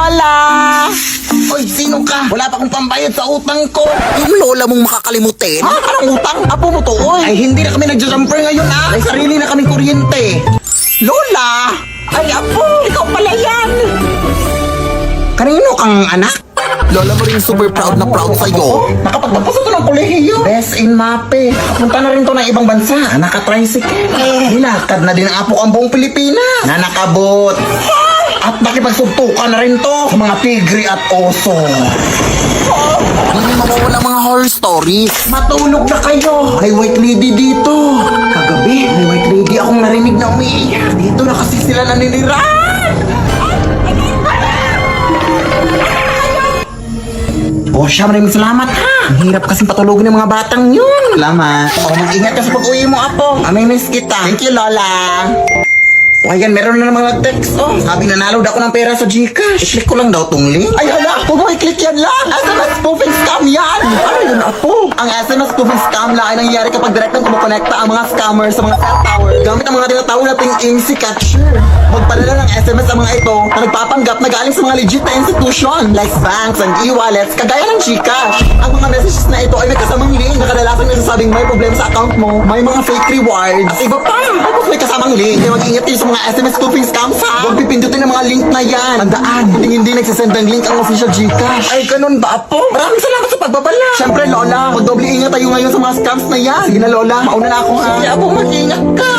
Lola! Oy, sino ka? Wala pa akong pambayad sa utang ko. Yung lola mong makakalimutin? Ha? Anong utang? Apo mo to, oy. Ay, hindi na kami nagja-jumper ngayon, ah. Ay, sarili na kaming kuryente. Lola! Ay, apo, ikaw pala yan. Kanino kang anak? Lola mo rin super proud na proud sa'yo. Nakapagtapos ito ng kolehiyo. Best in MAPE. Punta na rin to ng ibang bansa. Naka-tricycle. Nilakad na din ang apo ang buong Pilipinas. Na nakabot. At nakipagsuntukan na rin to sa mga tigre at oso. Hindi mawawala mga horror stories. Matulog na kayo. May white lady dito. Kagabi, may white lady akong narinig na umiiyak. Dito na kasi sila naninirahan. Oh, siya, maraming salamat ha. Ang hirap kasing patulogin ng mga batang yun. Salamat. Oh, mag-ingat ka sa pag-uwi mo, Apo. Amimiss kita. Thank you, Lola. O ayan, meron na namang nag-text. Oh, sabi nanalo daw ako ng pera sa Gcash. I-click ko lang daw tong link. Ay, hala, huwag mo i-click yan lang. SMS spoofing scam yan. Ano yun, Apo? Ang SMS spoofing scam lang ay nangyayari kapag direktang kumukonekta ang mga scammers sa mga cell tower gamit ang mga tinatawag nating IMSI catcher. Magpadala ng SMS ang mga ito na nagpapanggap na galing sa mga legit na institution like banks and e-wallets kagaya ng Gcash. Ang mga messages na ito ay may kasamang link na kadalasang nagsasabing may problema sa account mo, may mga fake rewards, at iba pa. Tapos may kasamang link. Kaya mag-ingat kayo sa mga SMS spoofing scams ha. Huwag pipindutin ang mga link na yan. Tandaan, hindi nagsasend ng link ang official Gcash. Ay, ganun ba, Apo? Maraming salamat sa pagbabala. Siyempre, Lola, magdoble ingat tayo ngayon sa mga scams na yan. Sige na, Lola. Mauna na ako ha. Sige, Apo, mag-ingat ka.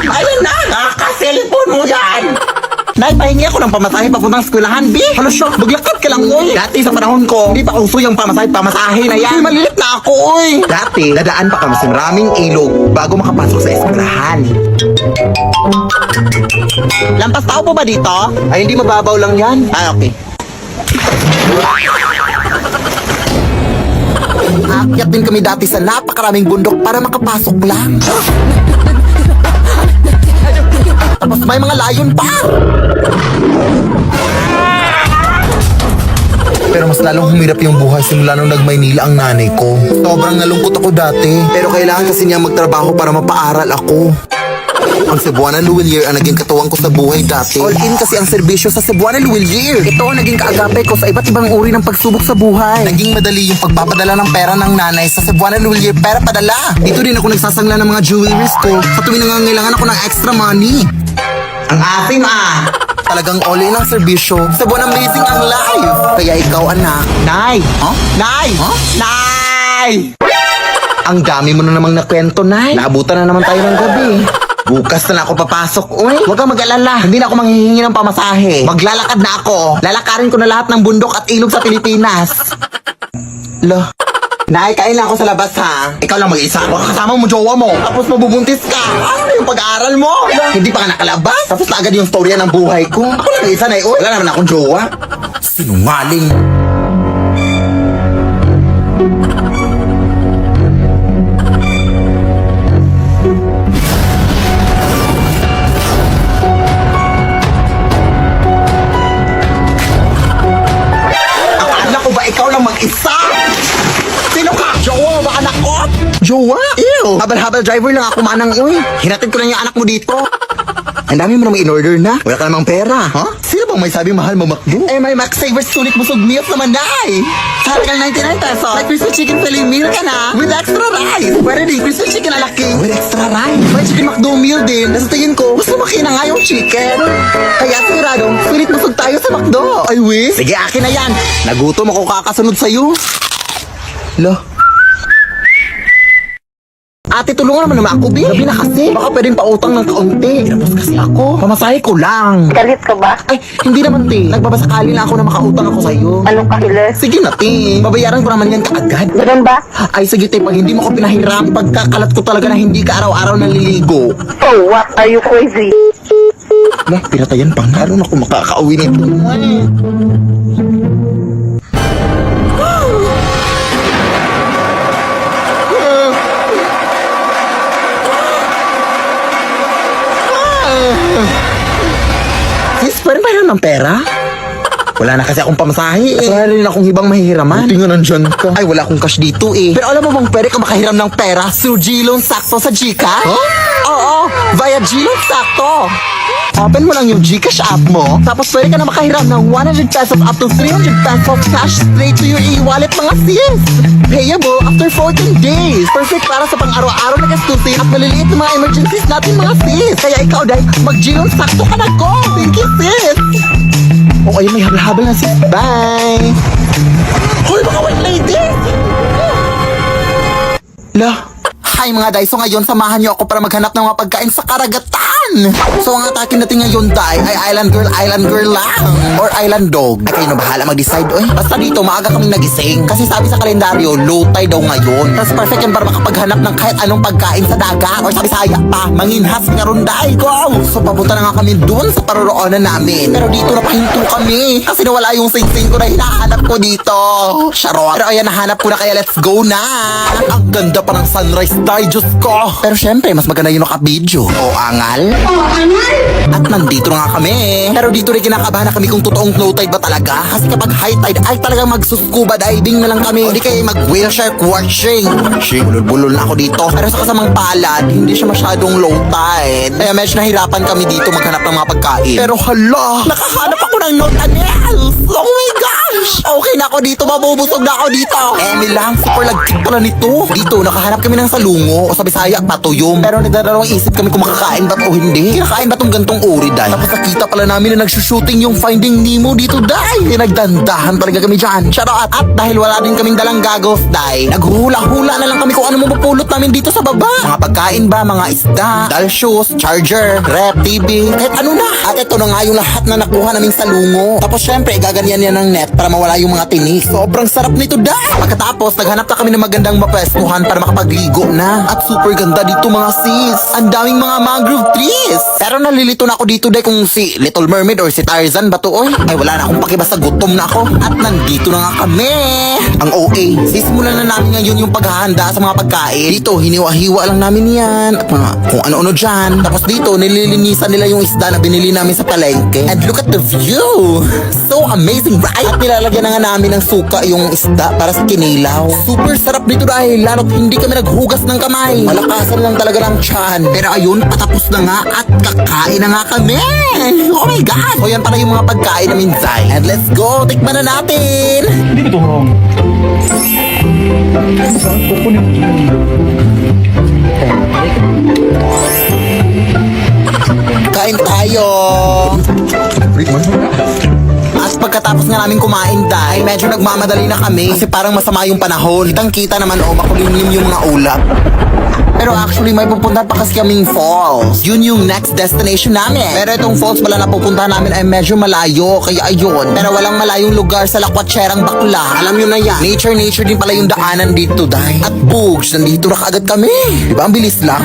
Ayun na, nakaka-cellphone mo yan. Nay, pahingi ako ng pamasahe papuntang eskwelahan, B. Halo siya, maglakad ka lang, oy. Dati sa panahon ko, hindi pa uso yung pamasahe na yan. Malilit na ako, oy. Dati, dadaan pa kami sa maraming ilog bago makapasok sa eskwelahan. Lampas tao po ba dito? Ay, hindi mababaw lang yan. Ah, okay. Aakyat din kami dati sa napakaraming bundok para makapasok lang. Tapos may mga layon pa. Pero mas lalong humirap yung buhay simula nung nag-Maynila ang nanay ko. Sobrang nalungkot ako dati. Pero kailangan kasi niya magtrabaho para mapaaral ako. Ang Cebuana Luwilier ang naging katuwang ko sa buhay dati. All in kasi ang serbisyo sa Cebuana Luwilier. Ito ang naging kaagape ko sa iba't ibang uri ng pagsubok sa buhay. Naging madali yung pagpapadala ng pera ng nanay sa Cebuana Luwilier pera padala. Dito din ako nagsasangla ng mga jewelries ko sa tuwing nangangailangan ako ng extra money. Ang asim ah. Talagang all in ang serbisyo. Cebuana amazing ang life. Kaya ikaw anak. Nay! Huh? Nay! Huh? Nay! Ang dami mo na namang nakwento, Nay. Naabutan na naman tayo ng gabi. Bukas na ako papasok, uy. Huwag kang mag-alala. Hindi na ako manghihingi ng pamasahe. Maglalakad na ako. Lalakarin ko na lahat ng bundok at ilog sa Pilipinas. Lo. Nay, kain lang ako sa labas ha. Ikaw lang mag-isa. Baka kasama mo jowa mo. Tapos mabubuntis ka. Ano yung pag-aaral mo? Hindi pa ka nakalabas. Tapos na agad yung storya ng buhay ko. Ako lang isa na uy. Wala naman akong jowa. Sinungaling. Akala ko ba ikaw lang mag-isa? Sino ka? Jowa ba anak ko? Jowa? Ew. Habal-habal driver lang ako manang uy. Hinatid ko lang yung anak mo dito. Ang dami mo namang in-order na. Wala ka namang pera. Huh? Sino bang may sabi mahal mo McDo? Eh, may Max Savers sulit busog meals naman, Day. Sa halagang 99 pesos. May crispy chicken fillet meal ka na with extra rice. Pwede din crispy chicken na laki with extra rice. May chicken McDo meal din. Nasa tingin ko, mas lumaki na nga yung chicken. Kaya sigurado, sulit busog tayo sa McDo. Ay, we? Sige, akin na yan. Nagutom ako kakasunod sa'yo. Lo. Ate, tulungan naman ako, B. Gabi na kasi. Baka pwedeng pautang ng kaunti. Tapos kasi ako. Pamasahe ko lang. Galit ka ba? Ay, hindi naman, te. Nagbabasakali na ako na makautang ako sa'yo. Anong kahilas? Sige na, te. Babayaran ko naman yan kaagad. Ganun ba? Ay, sige, te. Pag hindi mo ko pinahiram, pagkakalat ko talaga na hindi ka araw-araw naliligo. Oh, what? Are you crazy? Lah, pinatayan pa nga. Ano ako makakauwi nito? Sis, pwede ba ng pera? Wala na kasi akong pamasahe eh. Wala rin akong ibang mahihiraman. Buti nga nandyan ka. Ay, wala akong cash dito eh. Pero alam mo bang pwede ka makahiram ng pera through G-Loan Sakto sa Gcash? Huh? Oo, via G-Loan Sakto. Open mo lang yung GCash app mo, tapos pwede ka na makahiram ng 100 pesos up to 300 pesos cash straight to your e-wallet mga sis. Payable after 14 days. Perfect para sa pang-araw-araw na gastusin at maliliit na mga emergencies natin mga sis. Kaya ikaw, Day, mag-Gion sakto ka na ko. Thank you, sis. O ayun, may habal-habal na sis. Bye. Hoy, mga white lady! Lah. Hi mga day, so ngayon samahan niyo ako para maghanap ng mga pagkain sa karagatan. So ang atakin natin ngayon day ay island girl lang. Or island dog. Ay kayo na bahala mag-decide oy. Basta dito maaga kaming nagising. Kasi sabi sa kalendaryo, low tide daw ngayon. Tapos perfect yan para makapaghanap ng kahit anong pagkain sa dagat. Or sabi saya pa, manginhas nga ron day. Go! So papunta na nga kami dun sa paroroonan namin. Pero dito napahinto kami. Kasi nawala yung sing-sing ko na hinahanap ko dito. Charot. Pero ayan, nahanap ko na kaya let's go na. Ang ganda pa ng sunrise day, Diyos ko. Pero syempre, mas maganda yung naka-video. O angal? At nandito na nga kami. Pero dito rin kinakabahan na kami kung totoong low tide ba talaga. Kasi kapag high tide ay talagang magsuscuba diving na lang kami. O di kaya mag-whale shark watching. Bulol-bulol na ako dito. Pero sa kasamang palad, hindi siya masyadong low tide. Kaya medyo nahirapan kami dito maghanap ng mga pagkain. Pero hala, nakahanap ako ng notanels. Oh my gosh! Okay na ako dito, mabubusog na ako dito. Lang, super lagkit pala nito. Dito, nakahanap kami ng salungo o sa Bisaya, patuyong. Pero nagdadalawang isip kami kung makakain ba o hindi. Kinakain ba tong gantong uri, day? Tapos nakita pala namin na nagsushooting yung Finding Nemo dito, day. Nagdandahan talaga kami dyan. Charot! At dahil wala din kaming dalang goggles, day, naghula-hula na lang kami kung ano mapupulot namin dito sa baba. Mga pagkain ba, mga isda, dal shoes, charger, rep, TV, kahit ano na. At ito na nga yung lahat na nakuha naming salungo. Tapos syempre, gaganyan yan ng net para mawala yung mga tinis. Sobrang sarap nito, day. Pagkatapos, naghanap na kami ng magandang mapwestuhan para makapagligo na. At super ganda dito mga sis. Ang daming mga mangrove trees. Pero nalilito na ako dito day kung si Little Mermaid or si Tarzan ba to oy. Ay wala na akong pakibasa, gutom na ako. At nandito na nga kami. Ang OA. Sisimulan na namin ngayon yung paghahanda sa mga pagkain. Dito, hiniwa-hiwa lang namin yan. At mga kung ano-ano dyan. Tapos dito, nililinisan nila yung isda na binili namin sa palengke. And look at the view. So amazing, right? At nilalagyan na nga namin ng suka yung isda para sa kinilaw. Super sarap dito dahil lalo't hindi kami naghugas ng kamay. Malakasan lang talaga ng tiyan. Pero ayun, patapos na nga at kakain na nga kami. Oh my God! So yan pala yung mga pagkain namin, Zay. And let's go! Tikman na natin! Hindi ko ito wrong. Kain tayo! At pagkatapos nga namin kumain dahil medyo nagmamadali na kami kasi parang masama yung panahon. Kitang-kita naman makulimlim yung mga ulap. Pero actually may pupunta pa kasi kaming falls. Yun yung next destination namin. Pero itong falls pala na pupunta namin ay medyo malayo. Kaya ayun. Pero walang malayong lugar sa Lakwatserang Bakla. Alam nyo na yan. Nature din pala yung daanan dito dahil. At bugs, nandito na kaagad kami. Diba ang bilis lang?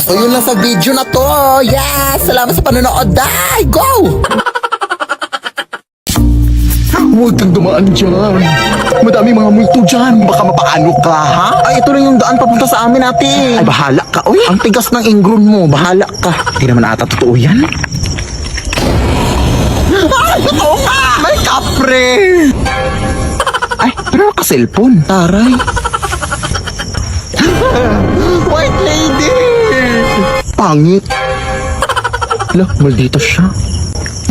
So yun lang sa video na to. Yes! Salamat sa panonood. Day! Go! Huwag kang dumaan dyan. Madami mga multo dyan. Baka mapaano ka, ha? Ay, ito lang yung daan papunta sa amin natin. Ay, bahala ka, oy. Ang tigas ng ingron mo. Bahala ka. Hindi naman ata totoo yan. Ay, totoo ka! May kapre! Ay, pero naka-cellphone. Taray. White lady! Pangit. Lah, maldito siya.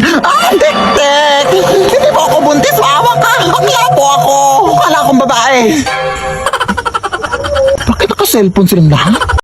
Ay, tek-tek! Hindi mo ako buntis. Maawa ka! Bakla po ako! Akala akong babae. Bakit naka-cellphone silang lahat?